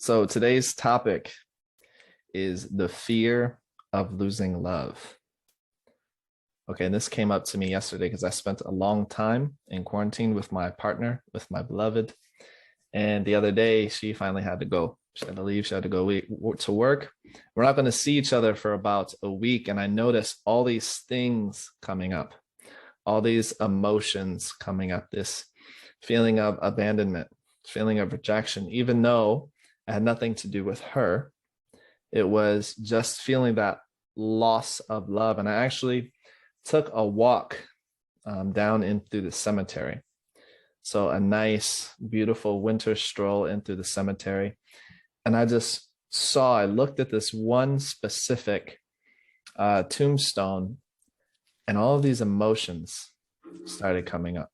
So today's topic is the fear of losing love. Okay, and this came up to me yesterday because I spent a long time in quarantine with my partner, with my beloved. And the other day, she finally had to go. She had to leave. She had to go to work. We're not going to see each other for about a week. And I noticed all these things coming up, all these emotions coming up, this feeling of abandonment, feeling of rejection, even though it had nothing to do with her. It was just feeling that loss of love. And I actually took a walk down in through the cemetery. So a nice, beautiful winter stroll into the cemetery. And I looked at this one specific tombstone, and all of these emotions started coming up.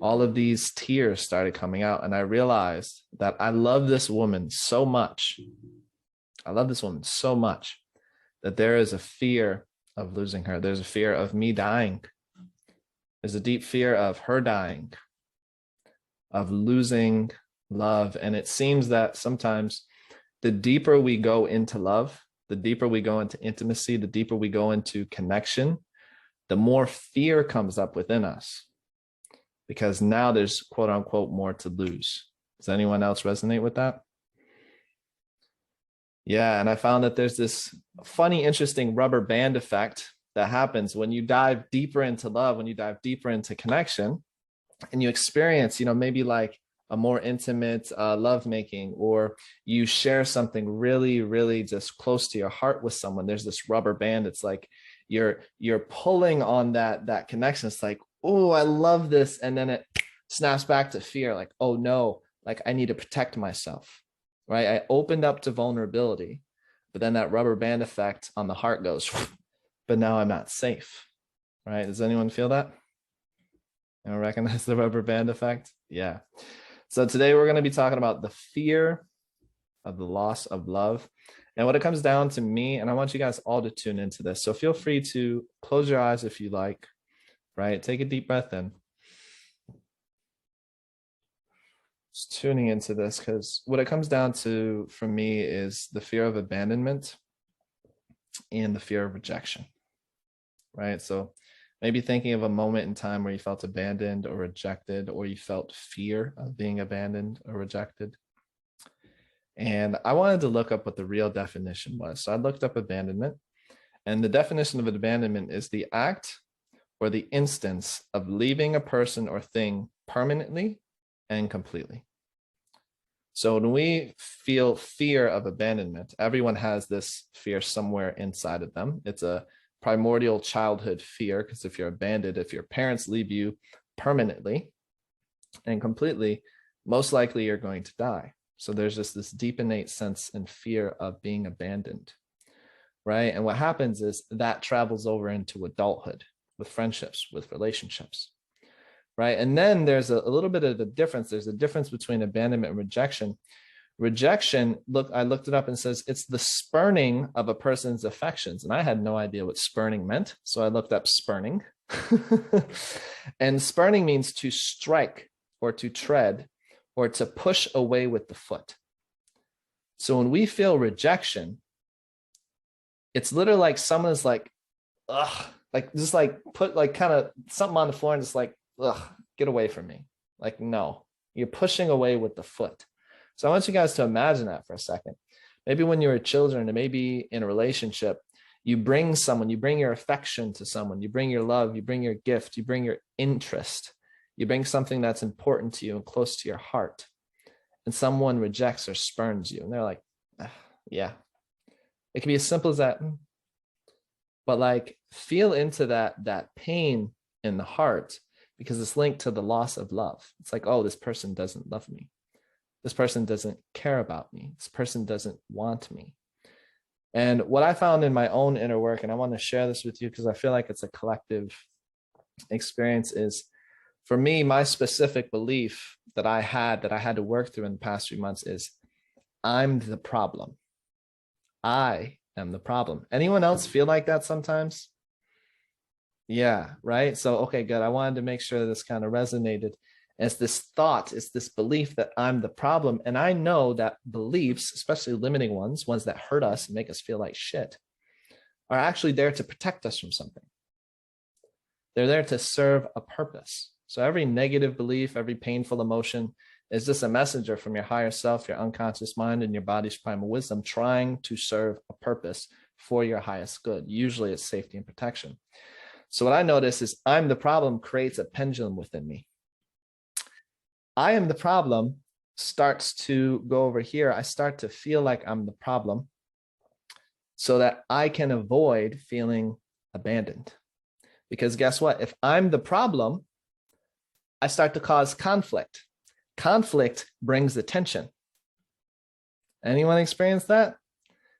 All of these tears started coming out. And I realized that I love this woman so much. I love this woman so much that there is a fear of losing her. There's a fear of me dying. There's a deep fear of her dying, of losing love. And it seems that sometimes the deeper we go into love, the deeper we go into intimacy, the deeper we go into connection, the more fear comes up within us. Because now there's quote unquote more to lose. Does anyone else resonate with that? Yeah, and I found that there's this funny, interesting rubber band effect that happens when you dive deeper into love, when you dive deeper into connection, and you experience, maybe like a more intimate lovemaking, or you share something really, really just close to your heart with someone. There's this rubber band. It's like you're pulling on that connection. It's like, oh, I love this. And then it snaps back to fear, like, oh no, like I need to protect myself, right? I opened up to vulnerability, but then that rubber band effect on the heart goes, but now I'm not safe, right? Does anyone feel that? Anyone recognize the rubber band effect? Yeah. So today we're going to be talking about the fear of the loss of love. And what it comes down to me, and I want you guys all to tune into this. So feel free to close your eyes if you like. Right? Take a deep breath in. Just tuning into this, because what it comes down to for me is the fear of abandonment and the fear of rejection. Right? So maybe thinking of a moment in time where you felt abandoned or rejected, or you felt fear of being abandoned or rejected. And I wanted to look up what the real definition was. So I looked up abandonment, and the definition of abandonment is the act or the instance of leaving a person or thing permanently and completely. So when we feel fear of abandonment, everyone has this fear somewhere inside of them. It's a primordial childhood fear, because if you're abandoned, if your parents leave you permanently and completely, most likely you're going to die. So there's just this deep innate sense and fear of being abandoned, right? And what happens is that travels over into adulthood, with friendships, with relationships, right? And then there's a little bit of a difference. There's a difference between abandonment and rejection. Rejection, I looked it up, and says it's the spurning of a person's affections. And I had no idea what spurning meant. So I looked up spurning. And spurning means to strike or to tread or to push away with the foot. So when we feel rejection, it's literally like someone is like, ugh, like just like put like kind of something on the floor and just like, ugh, get away from me. Like, no, you're pushing away with the foot. So I want you guys to imagine that for a second. Maybe when you were children, and maybe in a relationship, you bring your affection to someone, you bring your love, you bring your gift, you bring your interest, you bring something that's important to you and close to your heart. And someone rejects or spurns you. And they're like, yeah. It can be as simple as that. But like, feel into that pain in the heart, because it's linked to the loss of love. It's like, oh, this person doesn't love me. This person doesn't care about me. This person doesn't want me. And what I found in my own inner work, and I want to share this with you because I feel like it's a collective experience, is for me, my specific belief that I had to work through in the past few months is I'm the problem. I am the problem. Anyone else feel like that sometimes? Yeah, right. So, okay, good. I wanted to make sure this kind of resonated. And it's this thought, it's this belief that I'm the problem. And I know that beliefs, especially limiting ones that hurt us and make us feel like shit, are actually there to protect us from something. They're there to serve a purpose. So every negative belief, every painful emotion is just a messenger from your higher self, your unconscious mind, and your body's primal wisdom trying to serve a purpose for your highest good. Usually it's safety and protection. So what I notice is I'm the problem creates a pendulum within me. I am the problem starts to go over here. I start to feel like I'm the problem so that I can avoid feeling abandoned. Because guess what? If I'm the problem, I start to cause conflict. Conflict brings attention. Anyone experience that?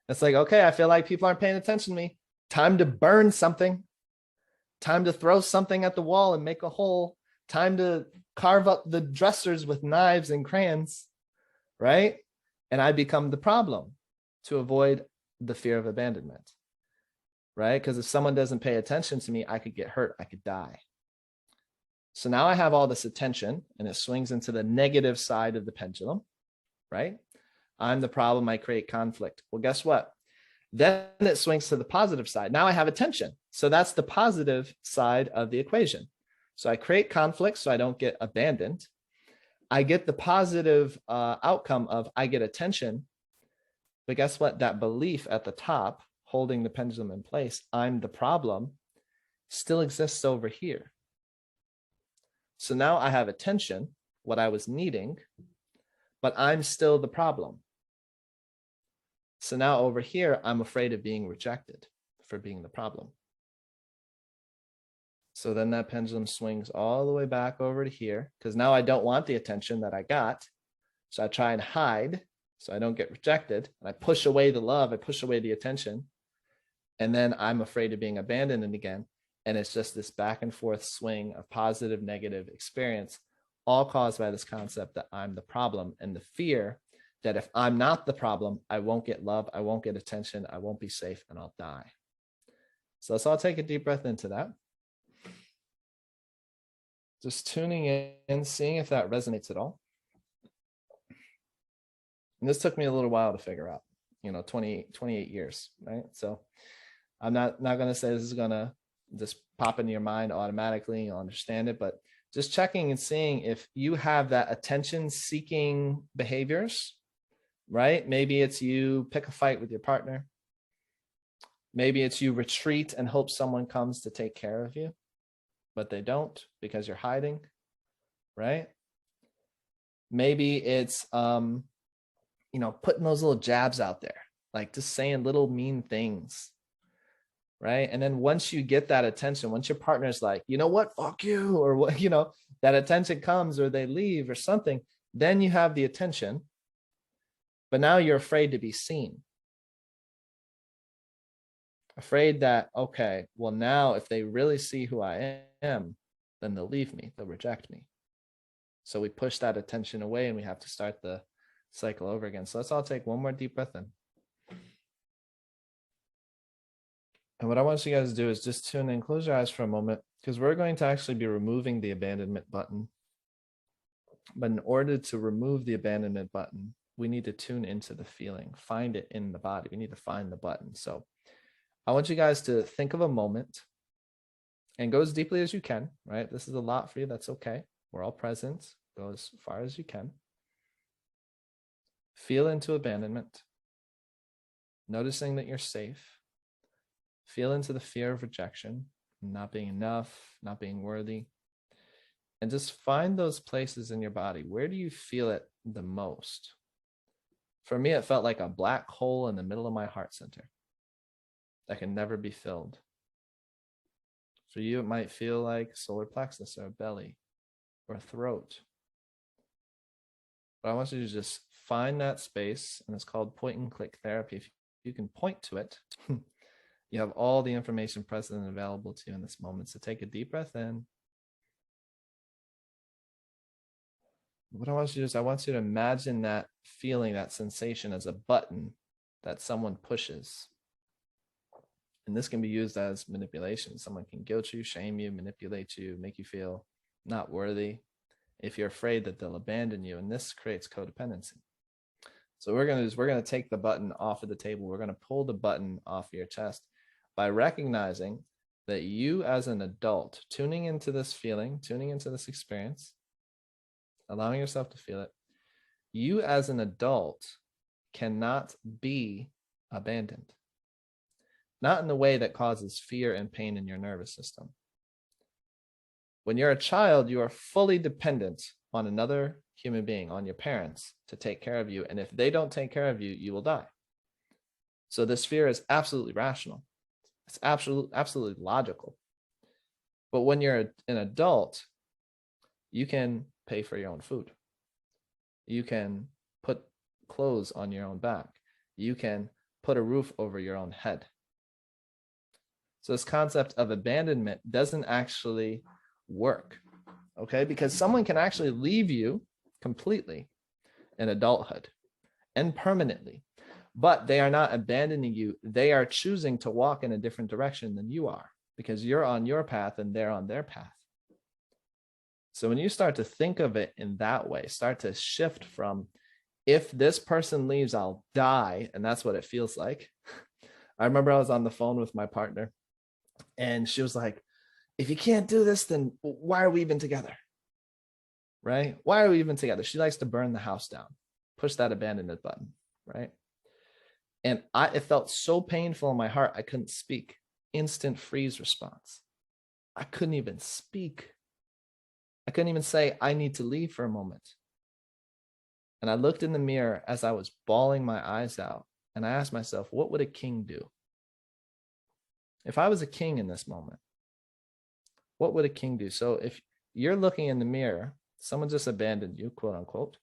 It's like, okay, I feel like people aren't paying attention to me. Time to burn something. Time to throw something at the wall and make a hole. Time to carve up the dressers with knives and crayons, right? And I become the problem to avoid the fear of abandonment, right? Because if someone doesn't pay attention to me, I could get hurt, I could die. So now I have all this attention and it swings into the negative side of the pendulum, right? I'm the problem, I create conflict. Well, guess what? Then it swings to the positive side. Now I have attention. So that's the positive side of the equation. So I create conflict so I don't get abandoned. I get the positive outcome of I get attention. But guess what? That belief at the top holding the pendulum in place, I'm the problem, still exists over here. So now I have attention, what I was needing, but I'm still the problem. So now over here, I'm afraid of being rejected for being the problem. So then that pendulum swings all the way back over to here because now I don't want the attention that I got. So I try and hide so I don't get rejected. And I push away the love, I push away the attention. And then I'm afraid of being abandoned again. And it's just this back and forth swing of positive, negative experience, all caused by this concept that I'm the problem and the fear that if I'm not the problem, I won't get love, I won't get attention, I won't be safe, and I'll die. So let's all take a deep breath into that. Just tuning in, seeing if that resonates at all. And this took me a little while to figure out, 28 years, right? So I'm not going to say this is going to just pop into your mind automatically, you'll understand it, but just checking and seeing if you have that attention-seeking behaviors, right? Maybe it's you pick a fight with your partner. Maybe it's you retreat and hope someone comes to take care of you, but they don't because you're hiding, right? Maybe it's, putting those little jabs out there, like just saying little mean things, right? And then once you get that attention, once your partner's like, you know what, fuck you, or what, that attention comes or they leave or something, then you have the attention, but now you're afraid to be seen. Afraid that, okay, well now if they really see who I am, then they'll leave me, they'll reject me. So we push that attention away and we have to start the cycle over again. So let's all take one more deep breath in. And what I want you guys to do is just tune in, close your eyes for a moment, because we're going to actually be removing the abandonment button. But in order to remove the abandonment button, we need to tune into the feeling, find it in the body. We need to find the button. So I want you guys to think of a moment and go as deeply as you can, right? This is a lot for you. That's okay. We're all present. Go as far as you can. Feel into abandonment, noticing that you're safe. Feel into the fear of rejection, not being enough, not being worthy. And just find those places in your body. Where do you feel it the most? For me, it felt like a black hole in the middle of my heart center that can never be filled. For you, it might feel like solar plexus or a belly or a throat. But I want you to just find that space, and it's called point and click therapy. If you can point to it, you have all the information present and available to you in this moment. So take a deep breath in. What I want you to do is I want you to imagine that feeling, that sensation as a button that someone pushes. And this can be used as manipulation. Someone can guilt you, shame you, manipulate you, make you feel not worthy. if you're afraid that they'll abandon you, and this creates codependency. So we're going to take the button off of the table. We're going to pull the button off your chest by recognizing that you as an adult, tuning into this feeling, tuning into this experience, allowing yourself to feel it, you as an adult cannot be abandoned. Not in the way that causes fear and pain in your nervous system. When you're a child, you are fully dependent on another human being, on your parents, to take care of you. And if they don't take care of you, you will die. So this fear is absolutely rational. It's absolutely logical. But when you're an adult, you can pay for your own food. You can put clothes on your own back. You can put a roof over your own head. So this concept of abandonment doesn't actually work, okay? Because someone can actually leave you completely in adulthood and permanently, but they are not abandoning you. They are choosing to walk in a different direction than you are, because you're on your path and they're on their path. So when you start to think of it in that way, start to shift from, if this person leaves, I'll die, and that's what it feels like. I remember I was on the phone with my partner, and she was like, if you can't do this, then why are we even together? Right? Why are we even together? She likes to burn the house down, push that abandonment button, right? And it felt so painful in my heart, I couldn't speak. Instant freeze response. I couldn't even speak. I couldn't even say, I need to leave for a moment. And I looked in the mirror as I was bawling my eyes out, and I asked myself, what would a king do? If I was a king in this moment, what would a king do? So if you're looking in the mirror, someone just abandoned you, quote unquote,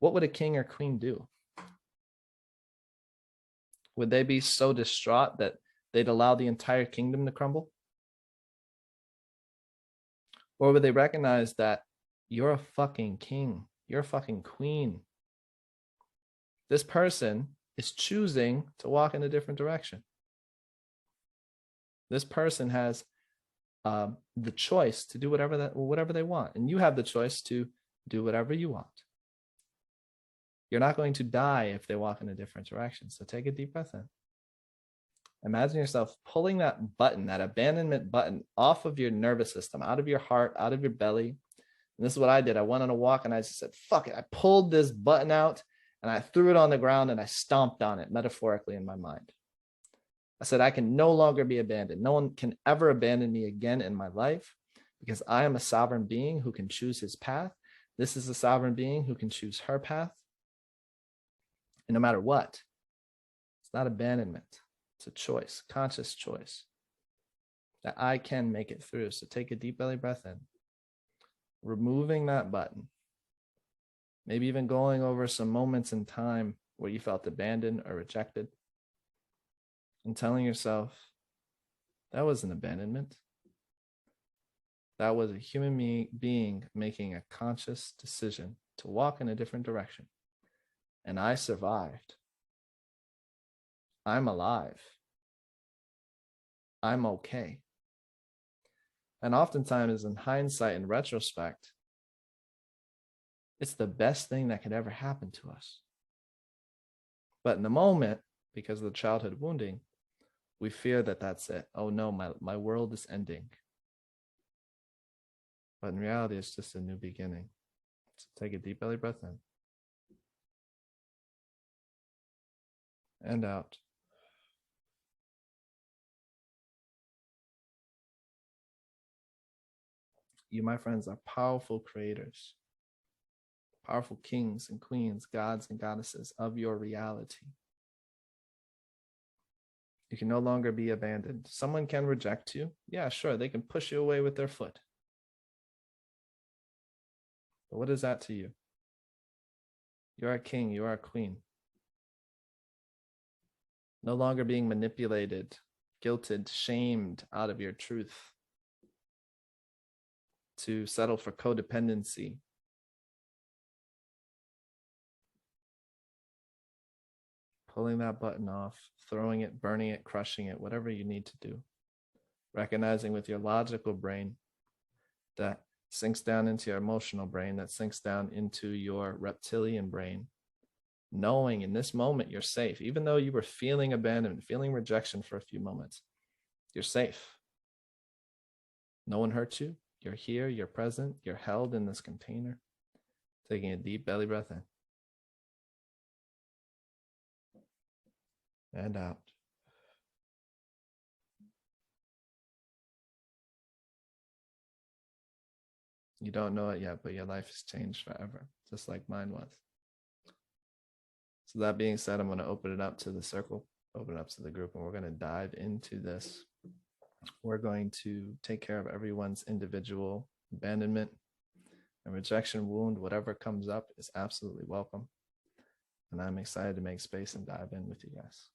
what would a king or queen do? Would they be so distraught that they'd allow the entire kingdom to crumble? Or would they recognize that you're a fucking king, you're a fucking queen? This person is choosing to walk in a different direction. This person has the choice to do whatever they want, and you have the choice to do whatever you want. You're not going to die if they walk in a different direction. So take a deep breath in. Imagine yourself pulling that button, that abandonment button, off of your nervous system, out of your heart, out of your belly. And this is what I did. I went on a walk and I just said, fuck it. I pulled this button out and I threw it on the ground and I stomped on it, metaphorically, in my mind. I said, I can no longer be abandoned. No one can ever abandon me again in my life, because I am a sovereign being who can choose his path. This is a sovereign being who can choose her path. And no matter what, it's not abandonment. It's a choice, conscious choice, that I can make it through. So take a deep belly breath in, removing that button, maybe even going over some moments in time where you felt abandoned or rejected, and telling yourself, that was an abandonment. That was a human being making a conscious decision to walk in a different direction. And I survived. I'm alive. I'm okay. And oftentimes, in hindsight and retrospect, it's the best thing that could ever happen to us. But in the moment, because of the childhood wounding, we fear that that's it. Oh no, my world is ending. But in reality, it's just a new beginning. So take a deep belly breath in. And out. You, my friends, are powerful creators, powerful kings and queens, gods and goddesses of your reality. You can no longer be abandoned. Someone can reject you. Yeah, sure, they can push you away with their foot. But what is that to you? You're a king, you are a queen. No longer being manipulated, guilted, shamed out of your truth to settle for codependency. Pulling that button off, throwing it, burning it, crushing it, whatever you need to do. Recognizing with your logical brain that sinks down into your emotional brain, that sinks down into your reptilian brain, knowing in this moment you're safe. Even though you were feeling abandonment, feeling rejection for a few moments, you're safe. No one hurt you. You're here, you're present, you're held in this container. Taking a deep belly breath in and out. You don't know it yet, but your life has changed forever, just like mine was. So that being said, I'm going to open it up to the circle, open it up to the group, and we're going to dive into this. We're going to take care of everyone's individual abandonment and rejection wound. Whatever comes up is absolutely welcome. And I'm excited to make space and dive in with you guys.